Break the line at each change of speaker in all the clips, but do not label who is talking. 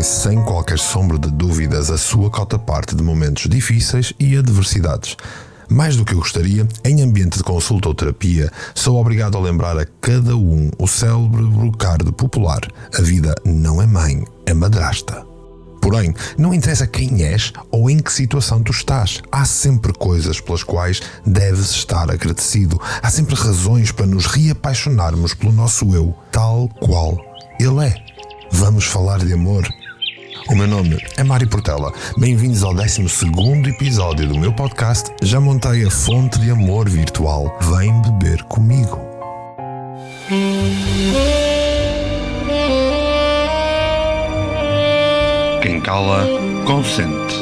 tem sem qualquer sombra de dúvidas a sua cota-parte de momentos difíceis e adversidades. Mais do que eu gostaria, em ambiente de consulta ou terapia, sou obrigado a lembrar a cada um o célebre brocardo popular: a vida não é mãe, é madrasta. Porém, não interessa quem és ou em que situação tu estás. Há sempre coisas pelas quais deves estar agradecido. Há sempre razões para nos reapaixonarmos pelo nosso eu, tal qual ele é. Vamos falar de amor? O meu nome é Mário Portela. Bem-vindos ao 12º episódio do meu podcast. Já montei a fonte de amor virtual. Vem beber comigo.
Quem cala, consente.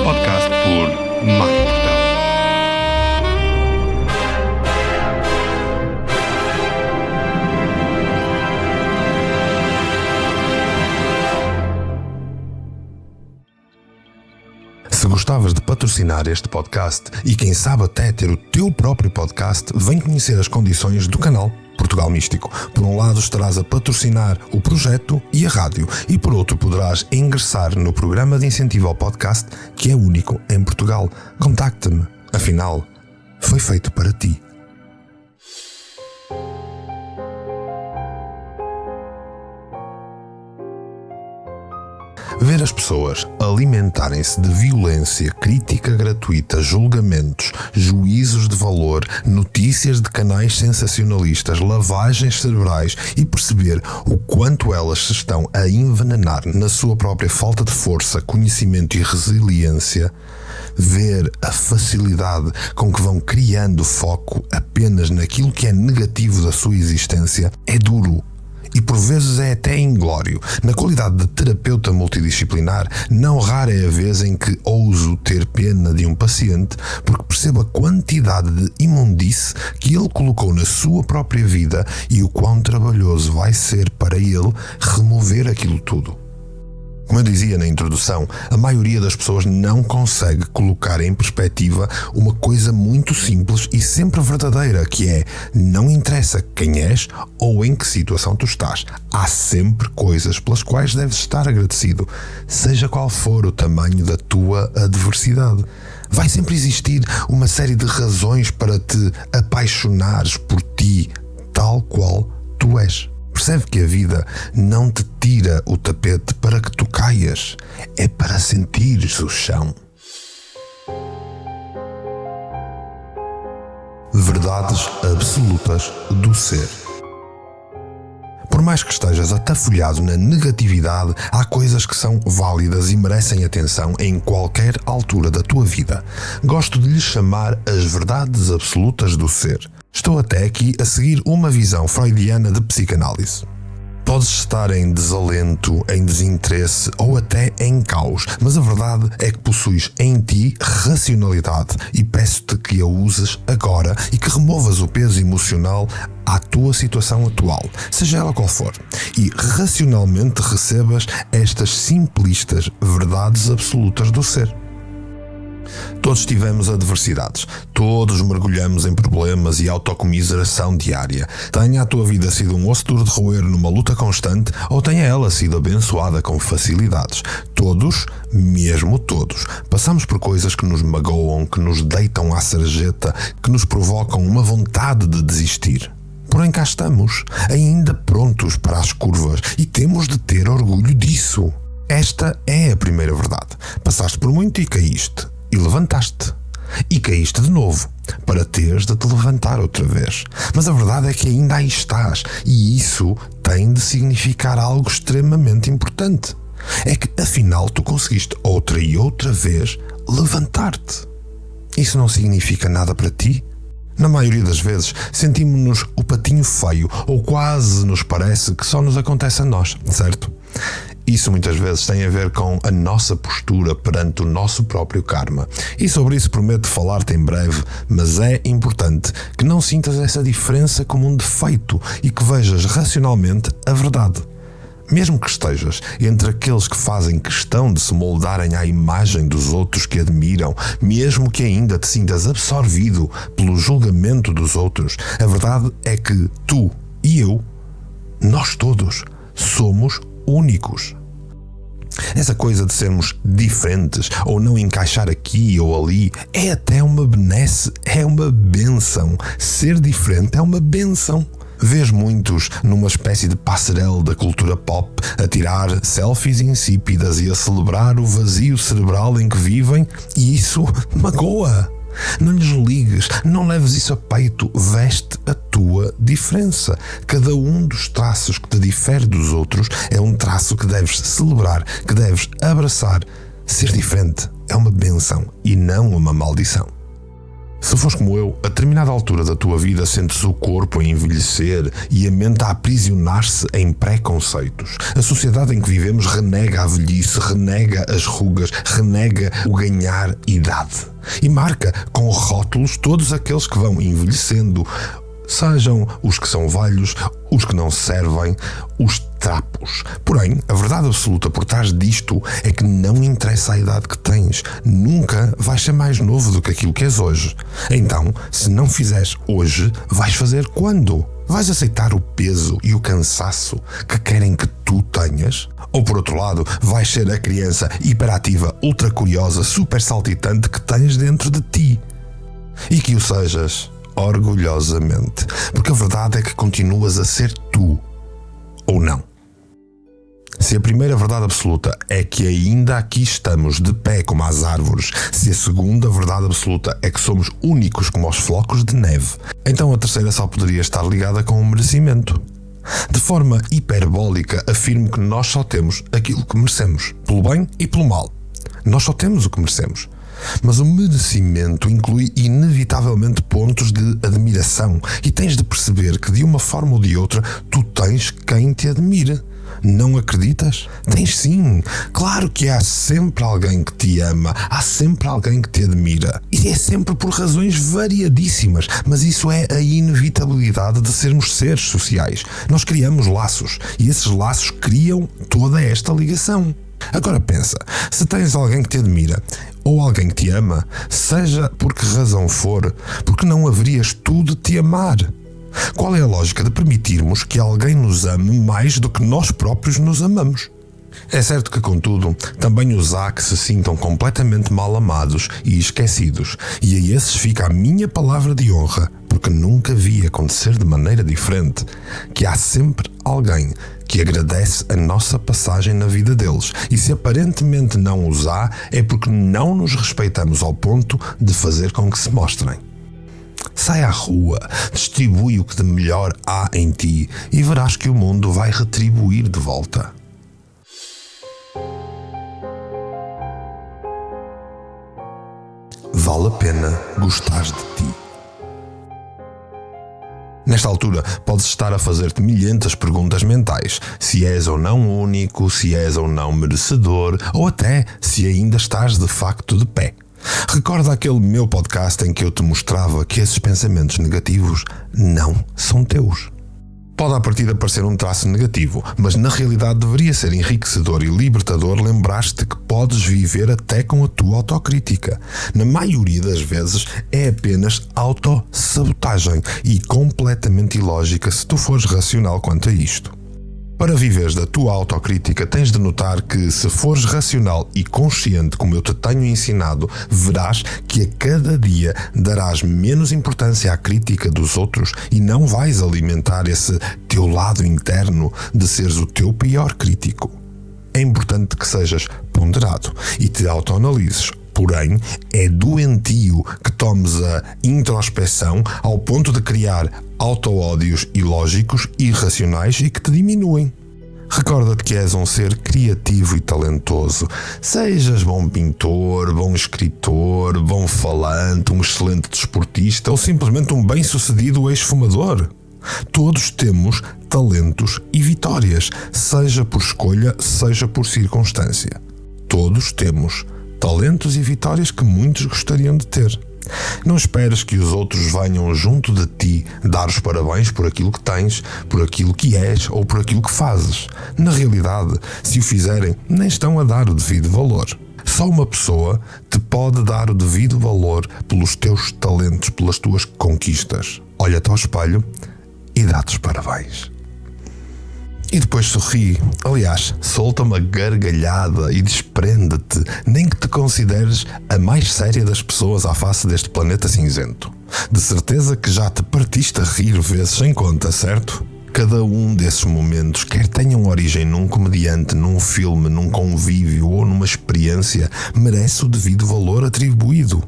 Podcast por Mário Portela.
Se gostavas de patrocinar este podcast e quem sabe até ter o teu próprio podcast, vem conhecer as condições do canal Portugal Místico. Por um lado estarás a patrocinar o projeto e a rádio, e por outro poderás ingressar no programa de incentivo ao podcast, que é único em Portugal. Contacte-me, afinal, foi feito para ti. Ver as pessoas alimentarem-se de violência, crítica gratuita, julgamentos, juízos de valor, notícias de canais sensacionalistas, lavagens cerebrais e perceber o quanto elas se estão a envenenar na sua própria falta de força, conhecimento e resiliência, ver a facilidade com que vão criando foco apenas naquilo que é negativo da sua existência é duro. E por vezes é até inglório. Na qualidade de terapeuta multidisciplinar, não rara é a vez em que ouso ter pena de um paciente porque percebo a quantidade de imundície que ele colocou na sua própria vida e o quão trabalhoso vai ser para ele remover aquilo tudo. Como eu dizia na introdução, a maioria das pessoas não consegue colocar em perspectiva uma coisa muito simples e sempre verdadeira, que é: não interessa quem és ou em que situação tu estás. Há sempre coisas pelas quais deves estar agradecido, seja qual for o tamanho da tua adversidade. Vai sempre existir uma série de razões para te apaixonares por ti, tal qual tu és. Percebe que a vida não te tira o tapete para que tu caias, é para sentires o chão. Verdades absolutas do ser. Por mais que estejas atafolhado na negatividade, há coisas que são válidas e merecem atenção em qualquer altura da tua vida. Gosto de lhes chamar as verdades absolutas do ser. Estou até aqui a seguir uma visão freudiana de psicanálise. Podes estar em desalento, em desinteresse ou até em caos, mas a verdade é que possuis em ti racionalidade e peço-te que a uses agora e que removas o peso emocional à tua situação atual, seja ela qual for, e racionalmente recebas estas simplistas verdades absolutas do ser. Todos tivemos adversidades, todos mergulhamos em problemas e autocomiseração diária. Tenha a tua vida sido um osso duro de roer numa luta constante ou tenha ela sido abençoada com facilidades. Todos, mesmo todos, passamos por coisas que nos magoam, que nos deitam à sarjeta, que nos provocam uma vontade de desistir. Porém cá estamos, ainda prontos para as curvas e temos de ter orgulho disso. Esta é a primeira verdade. Passaste por muito e caíste. E levantaste. E caíste de novo, para teres de te levantar outra vez. Mas a verdade é que ainda aí estás, e isso tem de significar algo extremamente importante. É que afinal tu conseguiste outra e outra vez levantar-te. Isso não significa nada para ti? Na maioria das vezes sentimos-nos o patinho feio, ou quase nos parece que só nos acontece a nós, certo? Isso muitas vezes tem a ver com a nossa postura perante o nosso próprio karma. E sobre isso prometo falar-te em breve, mas é importante que não sintas essa diferença como um defeito e que vejas racionalmente a verdade. Mesmo que estejas entre aqueles que fazem questão de se moldarem à imagem dos outros que admiram, mesmo que ainda te sintas absorvido pelo julgamento dos outros, a verdade é que tu e eu, nós todos, somos únicos. Essa coisa de sermos diferentes ou não encaixar aqui ou ali é até uma benesse, é uma bênção. Ser diferente é uma bênção. Vês muitos numa espécie de passarela da cultura pop a tirar selfies insípidas e a celebrar o vazio cerebral em que vivem, e isso magoa. Não lhes ligues, não leves isso a peito, veste a tua diferença. Cada um dos traços que te difere dos outros é um traço que deves celebrar, que deves abraçar. Ser diferente é uma bênção e não uma maldição. Se fores como eu, a determinada altura da tua vida sentes o corpo a envelhecer e a mente a aprisionar-se em preconceitos. A sociedade em que vivemos renega a velhice, renega as rugas, renega o ganhar idade. E marca com rótulos todos aqueles que vão envelhecendo, sejam os que são velhos, os que não servem, os trapos. Porém, a verdade absoluta por trás disto é que não interessa a idade que tens. Nunca vais ser mais novo do que aquilo que és hoje. Então, se não fizeres hoje, vais fazer quando? Vais aceitar o peso e o cansaço que querem que tu tenhas? Ou, por outro lado, vais ser a criança hiperativa, ultra curiosa, super saltitante que tens dentro de ti? E que o sejas orgulhosamente, porque a verdade é que continuas a ser tu, ou não. Se a primeira verdade absoluta é que ainda aqui estamos de pé como as árvores, se a segunda verdade absoluta é que somos únicos como os flocos de neve, então a terceira só poderia estar ligada com o merecimento. De forma hiperbólica, afirmo que nós só temos aquilo que merecemos, pelo bem e pelo mal. Nós só temos o que merecemos. Mas o merecimento inclui inevitavelmente pontos de admiração e tens de perceber que de uma forma ou de outra tu tens quem te admire. Não acreditas? Tens sim. Claro que há sempre alguém que te ama, há sempre alguém que te admira. E é sempre por razões variadíssimas, mas isso é a inevitabilidade de sermos seres sociais. Nós criamos laços e esses laços criam toda esta ligação. Agora pensa, se tens alguém que te admira ou alguém que te ama, seja por que razão for, porque não haverias tu de te amar? Qual é a lógica de permitirmos que alguém nos ame mais do que nós próprios nos amamos? É certo que, contudo, também os há que se sintam completamente mal amados e esquecidos, e a esses fica a minha palavra de honra, porque nunca vi acontecer de maneira diferente, que há sempre alguém que agradece a nossa passagem na vida deles, e se aparentemente não os há, é porque não nos respeitamos ao ponto de fazer com que se mostrem. Sai à rua, distribui o que de melhor há em ti e verás que o mundo vai retribuir de volta. Vale a pena gostares de ti. Nesta altura, podes estar a fazer-te milhentas perguntas mentais. Se és ou não único, se és ou não merecedor, ou até se ainda estás de facto de pé. Recorda aquele meu podcast em que eu te mostrava que esses pensamentos negativos não são teus. Pode à partida parecer um traço negativo, mas na realidade deveria ser enriquecedor e libertador lembrar-te que podes viver até com a tua autocrítica. Na maioria das vezes é apenas autossabotagem e completamente ilógica se tu fores racional quanto a isto. Para viveres da tua autocrítica, tens de notar que, se fores racional e consciente como eu te tenho ensinado, verás que a cada dia darás menos importância à crítica dos outros e não vais alimentar esse teu lado interno de seres o teu pior crítico. É importante que sejas ponderado e te autoanalises. Porém, é doentio que tomes a introspeção ao ponto de criar auto-ódios ilógicos, irracionais e que te diminuem. Recorda-te que és um ser criativo e talentoso. Sejas bom pintor, bom escritor, bom falante, um excelente desportista ou simplesmente um bem-sucedido ex-fumador. Todos temos talentos e vitórias, seja por escolha, seja por circunstância. Todos temos talentos e vitórias que muitos gostariam de ter. Não esperes que os outros venham junto de ti dar os parabéns por aquilo que tens, por aquilo que és ou por aquilo que fazes. Na realidade, se o fizerem, nem estão a dar o devido valor. Só uma pessoa te pode dar o devido valor pelos teus talentos, pelas tuas conquistas. Olha-te ao espelho e dá-te os parabéns. E depois sorri. Aliás, solta uma gargalhada e desprende-te, nem que te consideres a mais séria das pessoas à face deste planeta cinzento. De certeza que já te partiste a rir vezes sem conta, certo? Cada um desses momentos, quer tenham origem num comediante, num filme, num convívio ou numa experiência, merece o devido valor atribuído.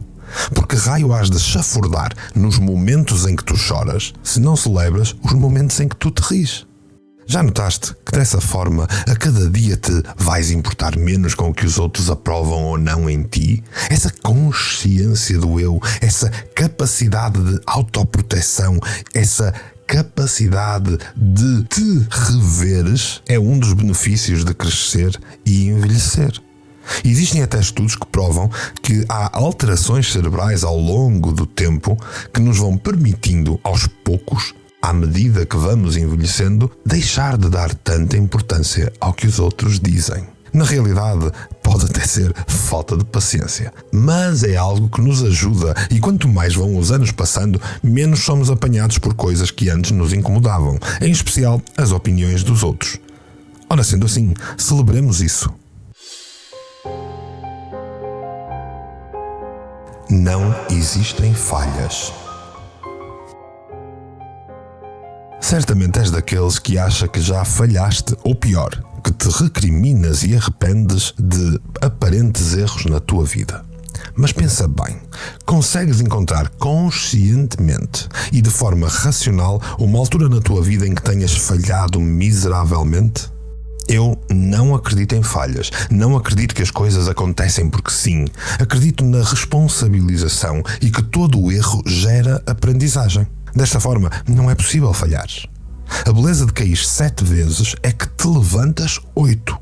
Porque raio has de chafurdar nos momentos em que tu choras, se não celebras os momentos em que tu te ris? Já notaste que dessa forma a cada dia te vais importar menos com o que os outros aprovam ou não em ti? Essa consciência do eu, essa capacidade de autoproteção, essa capacidade de te reveres é um dos benefícios de crescer e envelhecer. Existem até estudos que provam que há alterações cerebrais ao longo do tempo que nos vão permitindo, aos poucos, à medida que vamos envelhecendo, deixar de dar tanta importância ao que os outros dizem. Na realidade, pode até ser falta de paciência, mas é algo que nos ajuda e quanto mais vão os anos passando, menos somos apanhados por coisas que antes nos incomodavam, em especial as opiniões dos outros. Ora, sendo assim, celebremos isso. Não existem falhas. Certamente és daqueles que acha que já falhaste, ou pior, que te recriminas e arrependes de aparentes erros na tua vida. Mas pensa bem, consegues encontrar conscientemente e de forma racional uma altura na tua vida em que tenhas falhado miseravelmente? Eu não acredito em falhas, não acredito que as coisas acontecem porque sim. Acredito na responsabilização e que todo o erro gera aprendizagem. Desta forma, não é possível falhar. A beleza de cair 7 vezes é que te levantas 8.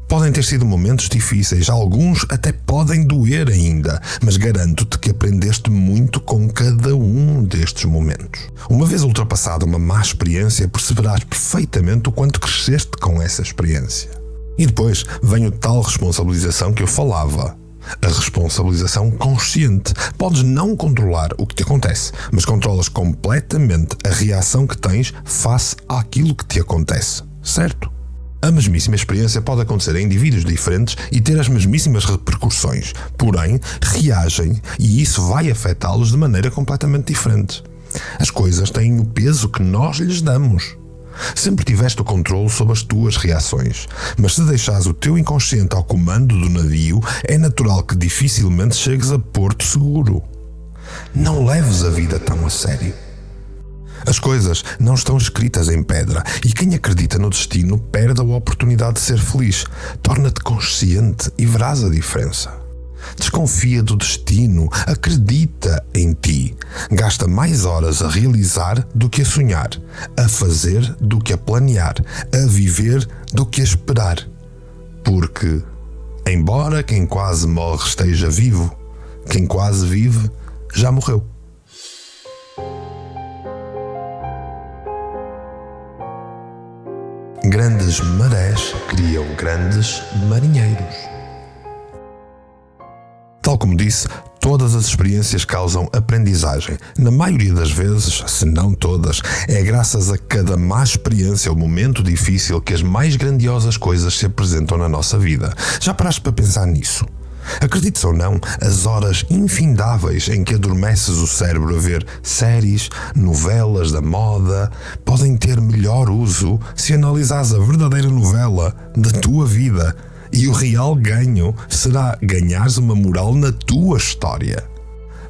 Podem ter sido momentos difíceis, alguns até podem doer ainda, mas garanto-te que aprendeste muito com cada um destes momentos. Uma vez ultrapassada uma má experiência, perceberás perfeitamente o quanto cresceste com essa experiência. E depois vem a tal responsabilização que eu falava. A responsabilização consciente. Podes não controlar o que te acontece, mas controlas completamente a reação que tens face àquilo que te acontece, certo? A mesmíssima experiência pode acontecer a indivíduos diferentes e ter as mesmíssimas repercussões, porém, reagem e isso vai afetá-los de maneira completamente diferente. As coisas têm o peso que nós lhes damos. Sempre tiveste o controle sobre as tuas reações, mas se deixares o teu inconsciente ao comando do navio, é natural que dificilmente chegues a porto seguro. Não leves a vida tão a sério. As coisas não estão escritas em pedra e quem acredita no destino perde a oportunidade de ser feliz. Torna-te consciente e verás a diferença. Desconfia do destino, acredita em ti. Gasta mais horas a realizar do que a sonhar, a fazer do que a planear, a viver do que a esperar. Porque, embora quem quase morre esteja vivo, quem quase vive já morreu. Grandes marés criam grandes marinheiros. Tal como disse, todas as experiências causam aprendizagem. Na maioria das vezes, se não todas, é graças a cada má experiência ou momento difícil que as mais grandiosas coisas se apresentam na nossa vida. Já paraste para pensar nisso? Acredites ou não, as horas infindáveis em que adormeces o cérebro a ver séries, novelas da moda, podem ter melhor uso se analisares a verdadeira novela da tua vida. E o real ganho será ganhares uma moral na tua história.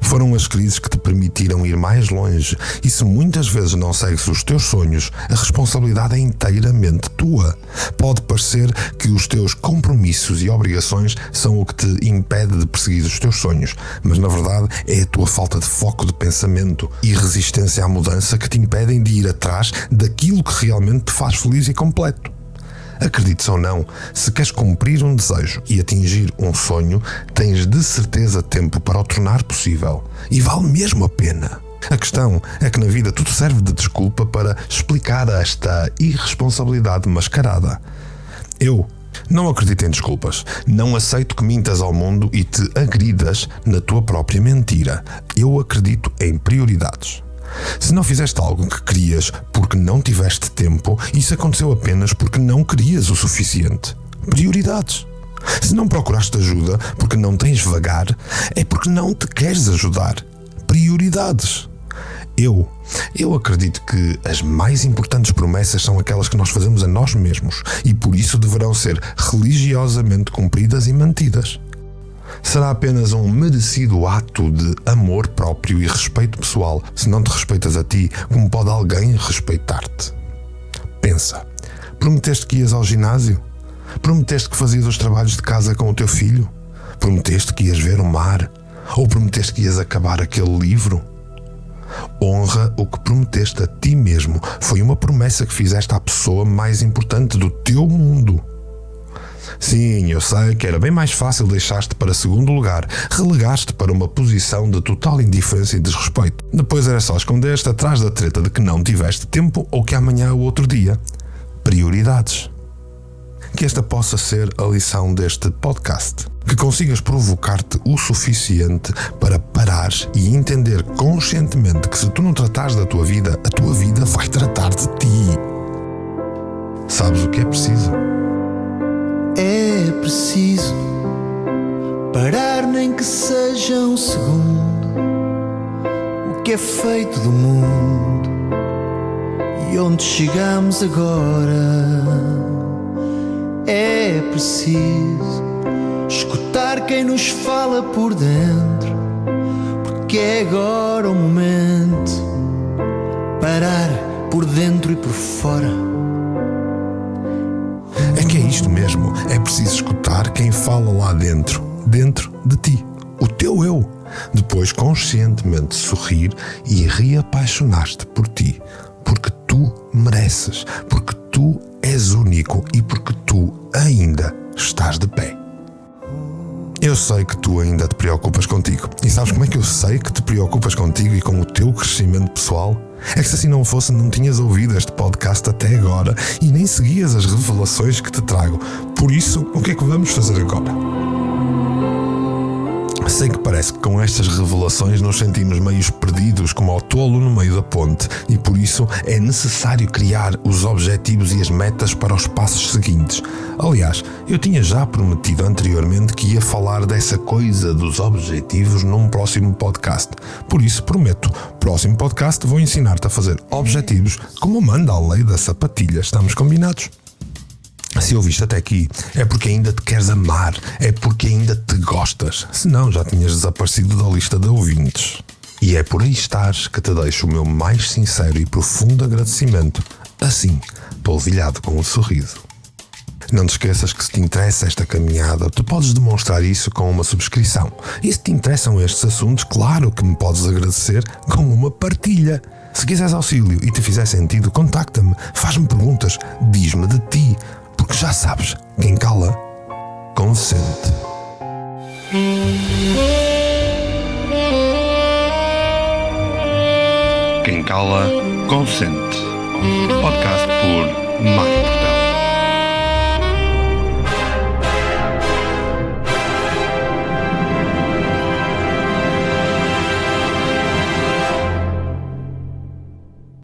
Foram as crises que te permitiram ir mais longe e se muitas vezes não segues os teus sonhos, a responsabilidade é inteiramente tua. Pode parecer que os teus compromissos e obrigações são o que te impede de perseguir os teus sonhos, mas na verdade é a tua falta de foco de pensamento e resistência à mudança que te impedem de ir atrás daquilo que realmente te faz feliz e completo. Acredites ou não, se queres cumprir um desejo e atingir um sonho, tens de certeza tempo para o tornar possível. E vale mesmo a pena. A questão é que na vida tudo serve de desculpa para explicar esta irresponsabilidade mascarada. Eu não acredito em desculpas. Não aceito que mintas ao mundo e te agridas na tua própria mentira. Eu acredito em prioridades. Se não fizeste algo que querias porque não tiveste tempo, isso aconteceu apenas porque não querias o suficiente. Prioridades. Se não procuraste ajuda porque não tens vagar, é porque não te queres ajudar. Prioridades. Eu acredito que as mais importantes promessas são aquelas que nós fazemos a nós mesmos e por isso deverão ser religiosamente cumpridas e mantidas. Será apenas um merecido ato de amor próprio e respeito pessoal se não te respeitas a ti, como pode alguém respeitar-te? Pensa, prometeste que ias ao ginásio? Prometeste que fazias os trabalhos de casa com o teu filho? Prometeste que ias ver o mar? Ou prometeste que ias acabar aquele livro? Honra o que prometeste a ti mesmo. Foi uma promessa que fizeste à pessoa mais importante do teu mundo. Sim, eu sei que era bem mais fácil deixar-te para segundo lugar, relegaste para uma posição de total indiferença e desrespeito. Depois era só esconder-te atrás da treta de que não tiveste tempo ou que amanhã é o outro dia. Prioridades. Que esta possa ser a lição deste podcast. Que consigas provocar-te o suficiente para parares e entender conscientemente que se tu não tratares da tua vida, a tua vida vai tratar de ti. Sabes o que é preciso?
É preciso parar, nem que seja um segundo. O que é feito do mundo e onde chegamos agora. É preciso escutar quem nos fala por dentro, porque é agora o momento. Parar por dentro e por fora.
É que é isto mesmo, é preciso escutar quem fala lá dentro de ti, o teu eu. Depois conscientemente sorrir e reapaixonar-te por ti, porque tu mereces, porque tu és único e porque tu ainda estás de pé. Eu sei que tu ainda te preocupas contigo. E sabes como é que eu sei que te preocupas contigo e com o teu crescimento pessoal? É que se assim não fosse, não tinhas ouvido este podcast até agora e nem seguias as revelações que te trago. Por isso, o que é que vamos fazer agora? Sei que parece que com estas revelações nos sentimos meios perdidos como ao tolo no meio da ponte e por isso é necessário criar os objetivos e as metas para os passos seguintes. Aliás, eu tinha já prometido anteriormente que ia falar dessa coisa dos objetivos num próximo podcast. Por isso prometo, próximo podcast vou ensinar-te a fazer objetivos como manda a lei da sapatilha. Estamos combinados? Se ouviste até aqui, é porque ainda te queres amar, é porque ainda te gostas, senão já tinhas desaparecido da lista de ouvintes. E é por aí estares que te deixo o meu mais sincero e profundo agradecimento, assim, polvilhado com um sorriso. Não te esqueças que se te interessa esta caminhada, tu podes demonstrar isso com uma subscrição. E se te interessam estes assuntos, claro que me podes agradecer com uma partilha. Se quiseres auxílio e te fizer sentido, contacta-me, faz-me perguntas, diz-me de ti. Porque já sabes, quem cala, consente.
Quem cala, consente. Podcast por Mário.